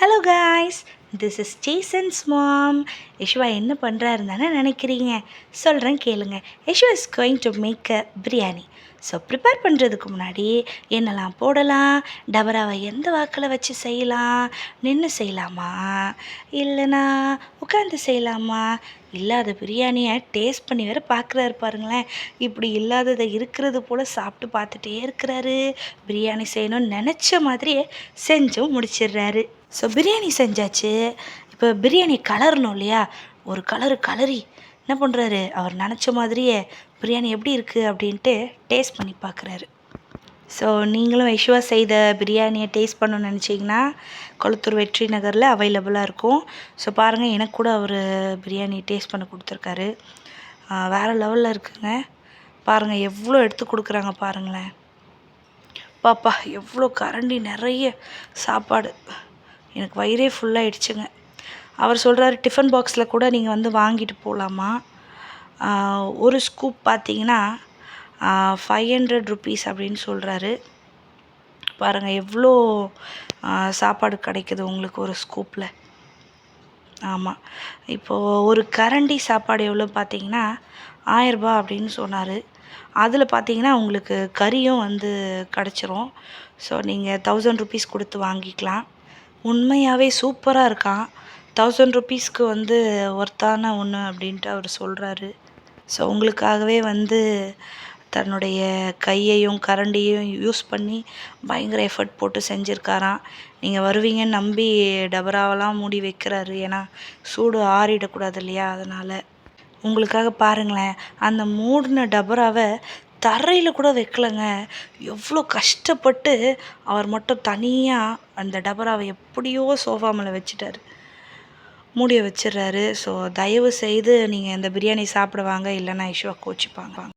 Hello guys, this is Jason's mom. Yashwa என்ன பண்ணுறாருன்னு தானே நினைக்கிறீங்க? சொல்கிறேன் கேளுங்க. Yashwa is going to make a biryani. So prepare பண்ணுறதுக்கு முன்னாடி என்னெல்லாம் போடலாம், டபராவை எந்த வாக்கில் வச்சு செய்யலாம், நின்று செய்யலாமா இல்லைனா உட்காந்து செய்யலாமா, இல்லாத பிரியாணியை டேஸ்ட் பண்ணி வேறு பார்க்குறாரு பாருங்களேன். இப்படி இல்லாததை இருக்கிறது போல் சாப்பிட்டு பார்த்துட்டே இருக்கிறாரு. பிரியாணி செய்யணும்னு நினச்ச மாதிரியே செஞ்சும் முடிச்சிடுறாரு. ஸோ பிரியாணி செஞ்சாச்சு. இப்போ பிரியாணி கலரணும் இல்லையா? ஒரு கலரி என்ன பண்ணுறாரு, அவர் நினச்ச மாதிரியே பிரியாணி எப்படி இருக்குது அப்படின்ட்டு டேஸ்ட் பண்ணி பார்க்குறாரு. ஸோ நீங்களும் யஷ்வா செய்த பிரியாணியை டேஸ்ட் பண்ணணும்னு நினச்சிங்கன்னா கொளத்தூர் வெற்றி நகரில் அவைலபிளாக இருக்கும். ஸோ பாருங்கள், எனக்கு கூட அவர் பிரியாணி டேஸ்ட் பண்ண கொடுத்துருக்காரு. வேறு லெவலில் இருக்குங்க. பாருங்கள் எவ்வளோ எடுத்து கொடுக்குறாங்க பாருங்களேன். பாப்பா எவ்வளோ கரண்டி நிறைய சாப்பாடு. எனக்கு வயிறே ஃபுல்லாகிடுச்சுங்க. அவர் சொல்கிறாரு டிஃபன் பாக்ஸில் கூட நீங்கள் வந்து வாங்கிட்டு போகலாமா. ஒரு ஸ்கூப் பார்த்தீங்கன்னா 500 ருபீஸ் அப்படின்னு சொல்கிறாரு. பாருங்கள் எவ்வளோ சாப்பாடு கிடைக்குது உங்களுக்கு ஒரு ஸ்கூப்பில். ஆமாம், இப்போது ஒரு கரண்டி சாப்பாடு எவ்வளோ பார்த்தீங்கன்னா 1000 ரூபா அப்படின்னு சொன்னார். அதில் பார்த்தீங்கன்னா உங்களுக்கு கறியும் வந்து கிடச்சிரும். ஸோ நீங்கள் 1000 ருபீஸ் கொடுத்து வாங்கிக்கலாம். உண்மையாகவே சூப்பராக இருக்கான். 1000 ருபீஸ்க்கு வந்து ஒர்த்தான ஒன்று அப்படின்ட்டு அவர் சொல்கிறாரு. ஸோ உங்களுக்காகவே வந்து தன்னுடைய கையையும் கரண்டியையும் யூஸ் பண்ணி பயங்கர எஃபர்ட் போட்டு செஞ்சுருக்காராம். நீங்கள் வருவீங்கன்னு நம்பி டபராவெல்லாம் மூடி வைக்கிறாரு. ஏன்னா சூடு ஆறிடக்கூடாது இல்லையா, அதனால். உங்களுக்காக பாருங்களேன், அந்த மூடின டபராவை தரையில் கூட வைக்கலைங்க. எவ்வளோ கஷ்டப்பட்டு அவர் மட்டும் தனியாக அந்த டபராவை எப்படியோ சோஃபா மேலே வச்சுட்டார், மூடிய வச்சிடுறாரு. ஸோ தயவு செய்து நீங்கள் இந்த பிரியாணி சாப்பிடுவாங்க, இல்லைன்னா யஷ்வா கோச்சிப்பாங்க.